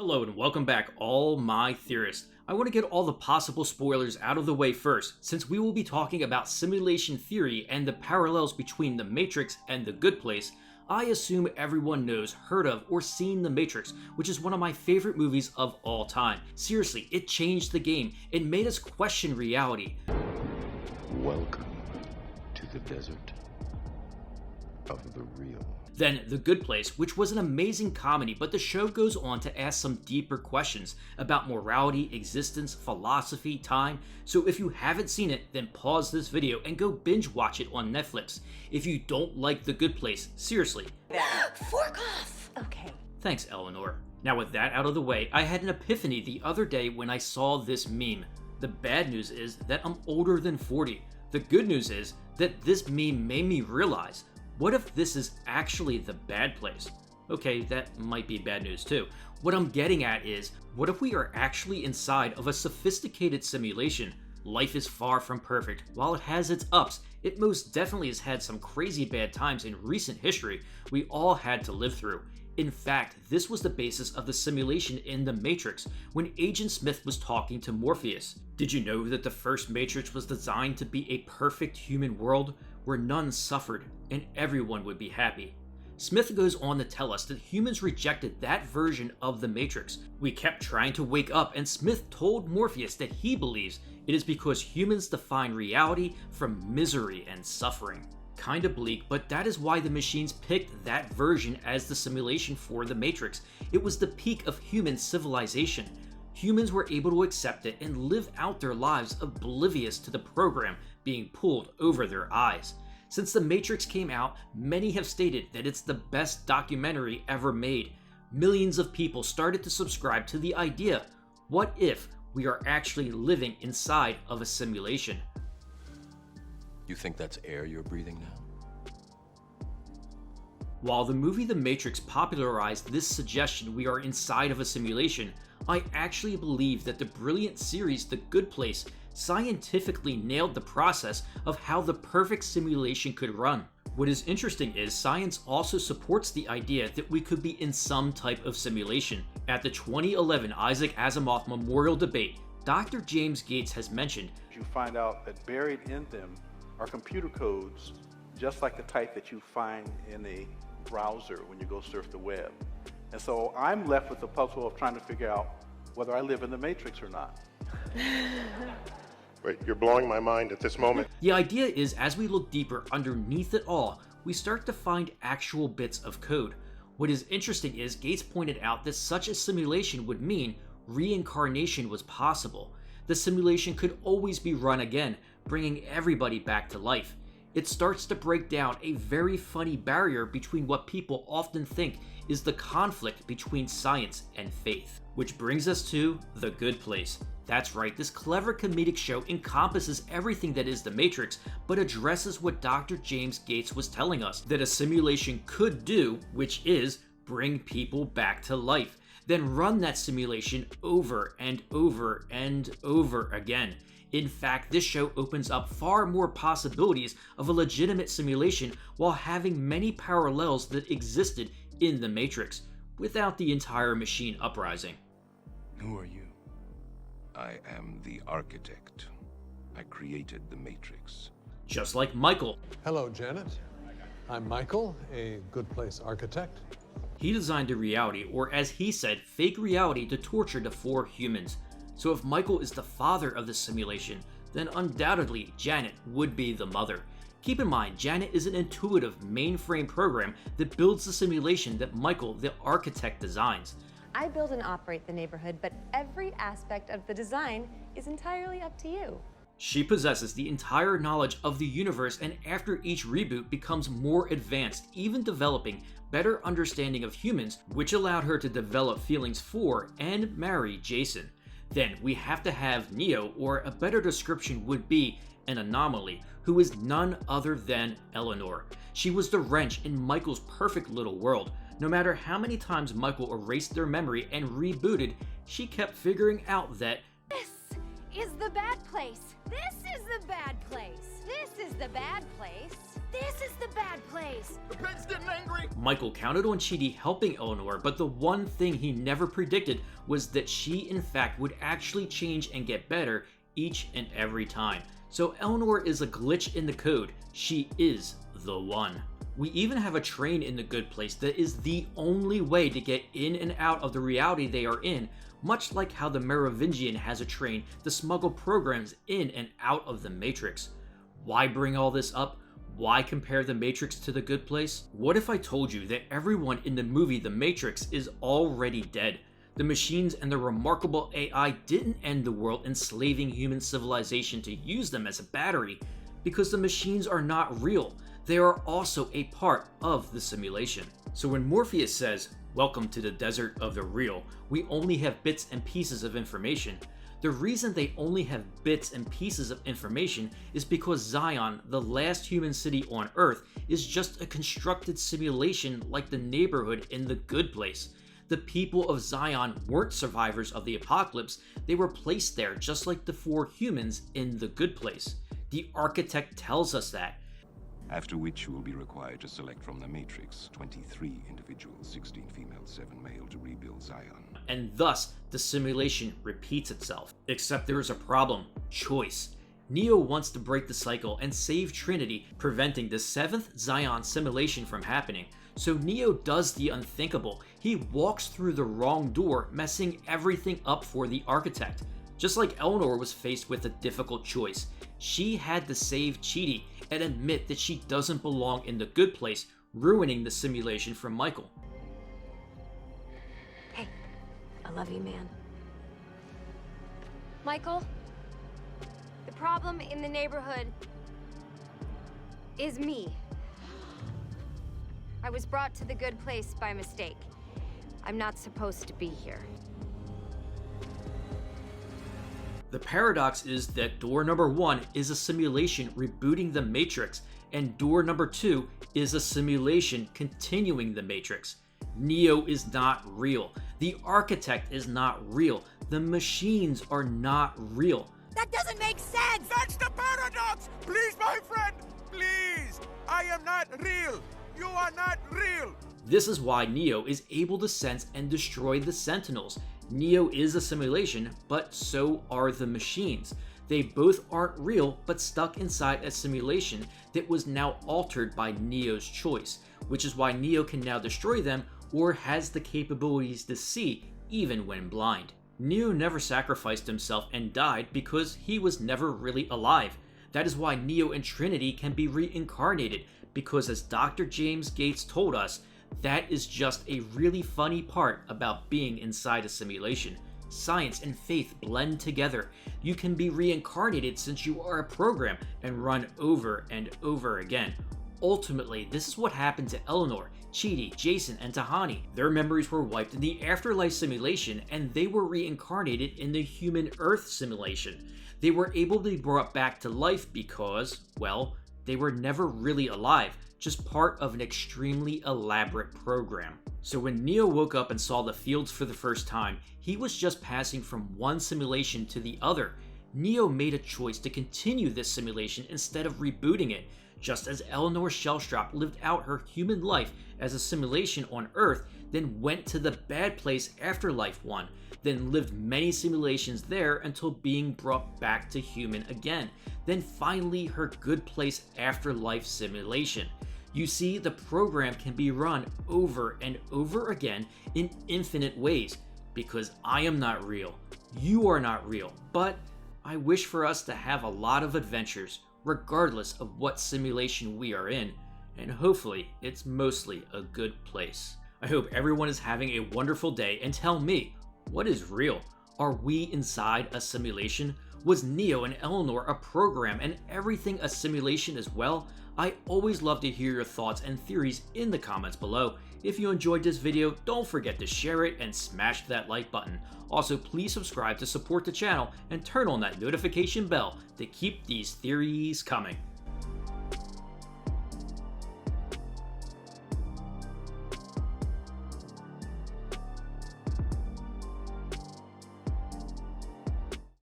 Hello and welcome back, all my theorists. I want to get all the possible spoilers out of the way first, since we will be talking about simulation theory and the parallels between The Matrix and The Good Place. I assume everyone knows, heard of, or seen The Matrix, which is one of my favorite movies of all time. Seriously, it changed the game. It made us question reality. Welcome to the desert of the real. Then The Good Place, which was an amazing comedy, but the show goes on to ask some deeper questions about morality, existence, philosophy, time. So if you haven't seen it, then pause this video and go binge watch it on Netflix. If you don't like The Good Place, seriously. Fork off! Okay. Thanks, Eleanor. Now with that out of the way, I had an epiphany the other day when I saw this meme. The bad news is that I'm older than 40. The good news is that this meme made me realize, what if this is actually the bad place? Okay, that might be bad news too. What I'm getting at is, what if we are actually inside of a sophisticated simulation? Life is far from perfect. While it has its ups, it most definitely has had some crazy bad times in recent history we all had to live through. In fact, this was the basis of the simulation in The Matrix when Agent Smith was talking to Morpheus. Did you know that the first Matrix was designed to be a perfect human world where none suffered and everyone would be happy? Smith goes on to tell us that humans rejected that version of the Matrix. We kept trying to wake up, and Smith told Morpheus that he believes it is because humans define reality from misery and suffering. Kinda bleak, but that is why the machines picked that version as the simulation for the Matrix. It was the peak of human civilization. Humans were able to accept it and live out their lives oblivious to the program being pulled over their eyes. Since The Matrix came out, many have stated that it's the best documentary ever made. Millions of people started to subscribe to the idea, what if we are actually living inside of a simulation? You think that's air you're breathing now? While the movie The Matrix popularized this suggestion we are inside of a simulation, I actually believe that the brilliant series The Good Place scientifically nailed the process of how the perfect simulation could run. What is interesting is science also supports the idea that we could be in some type of simulation. At the 2011 Isaac Asimov Memorial Debate, Dr. James Gates has mentioned, you find out that buried in them are computer codes, just like the type that you find in a browser when you go surf the web. And so I'm left with the puzzle of trying to figure out whether I live in the Matrix or not. Wait, you're blowing my mind at this moment. The idea is, as we look deeper underneath it all, we start to find actual bits of code. What is interesting is Gates pointed out that such a simulation would mean reincarnation was possible. The simulation could always be run again, bringing everybody back to life. It starts to break down a very funny barrier between what people often think is the conflict between science and faith. Which brings us to The Good Place. That's right, this clever comedic show encompasses everything that is The Matrix, but addresses what Dr. James Gates was telling us that a simulation could do, which is bring people back to life, then run that simulation over and over and over again. In fact, this show opens up far more possibilities of a legitimate simulation while having many parallels that existed in The Matrix, without the entire machine uprising. Who are you? I am the architect. I created the Matrix. Just like Michael. Hello, Janet. I'm Michael, a Good Place architect. He designed a reality, or as he said, fake reality to torture the four humans. So if Michael is the father of the simulation, then undoubtedly Janet would be the mother. Keep in mind, Janet is an intuitive mainframe program that builds the simulation that Michael, the architect, designs. I build and operate the neighborhood, but every aspect of the design is entirely up to you. She possesses the entire knowledge of the universe, and after each reboot becomes more advanced, even developing better understanding of humans, which allowed her to develop feelings for and marry Jason. Then we have to have Neo, or a better description would be an anomaly, who is none other than Eleanor. She was the wrench in Michael's perfect little world. No matter how many times Michael erased their memory and rebooted, she kept figuring out that this is the bad place. This is the bad place. This is the bad place. This is the bad place. The pen's getting angry. Michael counted on Chidi helping Eleanor, but the one thing he never predicted was that she in fact would actually change and get better each and every time. So Eleanor is a glitch in the code. She is the one. We even have a train in the good place that is the only way to get in and out of the reality they are in, much like how the Merovingian has a train to smuggle programs in and out of the Matrix. Why bring all this up? Why compare the Matrix to the good place? What if I told you that everyone in the movie The Matrix is already dead? The machines and the remarkable AI didn't end the world enslaving human civilization to use them as a battery, because the machines are not real. They are also a part of the simulation. So when Morpheus says, "Welcome to the desert of the real, we only have bits and pieces of information," the reason they only have bits and pieces of information is because Zion, the last human city on Earth, is just a constructed simulation like the neighborhood in The Good Place. The people of Zion weren't survivors of the apocalypse, they were placed there just like the 4 humans in The Good Place. The architect tells us that. After which you will be required to select from the Matrix 23 individuals, 16 female, 7 male, to rebuild Zion. And thus, the simulation repeats itself. Except there is a problem: choice. Neo wants to break the cycle and save Trinity, preventing the 7th Zion simulation from happening. So Neo does the unthinkable. He walks through the wrong door, messing everything up for the architect. Just like Eleanor was faced with a difficult choice. She had to save Chidi and admit that she doesn't belong in the good place, ruining the simulation for Michael. Hey, I love you, man. Michael, the problem in the neighborhood is me. I was brought to the good place by mistake. I'm not supposed to be here. The paradox is that door number 1 is a simulation rebooting the Matrix, and door number 2 is a simulation continuing the Matrix. Neo is not real. The architect is not real. The machines are not real. That doesn't make sense! That's the paradox! Please, my friend, please! I am not real! You are not real! This is why Neo is able to sense and destroy the Sentinels. Neo is a simulation, but so are the machines. They both aren't real, but stuck inside a simulation that was now altered by Neo's choice, which is why Neo can now destroy them or has the capabilities to see even when blind. Neo never sacrificed himself and died because he was never really alive. That is why Neo and Trinity can be reincarnated, because as Dr. James Gates told us, that is just a really funny part about being inside a simulation. Science and faith blend together. You can be reincarnated since you are a program and run over and over again. Ultimately, this is what happened to Eleanor, Chidi, Jason, and Tahani. Their memories were wiped in the afterlife simulation, and they were reincarnated in the human Earth simulation. They were able to be brought back to life because, well, they were never really alive, just part of an extremely elaborate program. So when Neo woke up and saw the fields for the first time, he was just passing from one simulation to the other. Neo made a choice to continue this simulation instead of rebooting it, just as Eleanor Shellstrop lived out her human life as a simulation on Earth, then went to the bad place afterlife one, then lived many simulations there until being brought back to human again, then finally her good place afterlife simulation. You see, the program can be run over and over again in infinite ways, because I am not real, you are not real, but I wish for us to have a lot of adventures, regardless of what simulation we are in, and hopefully it's mostly a good place. I hope everyone is having a wonderful day, and tell me, what is real? Are we inside a simulation? Was Neo and Eleanor a program and everything a simulation as well? I always love to hear your thoughts and theories in the comments below. If you enjoyed this video, don't forget to share it and smash that like button. Also, please subscribe to support the channel and turn on that notification bell to keep these theories coming.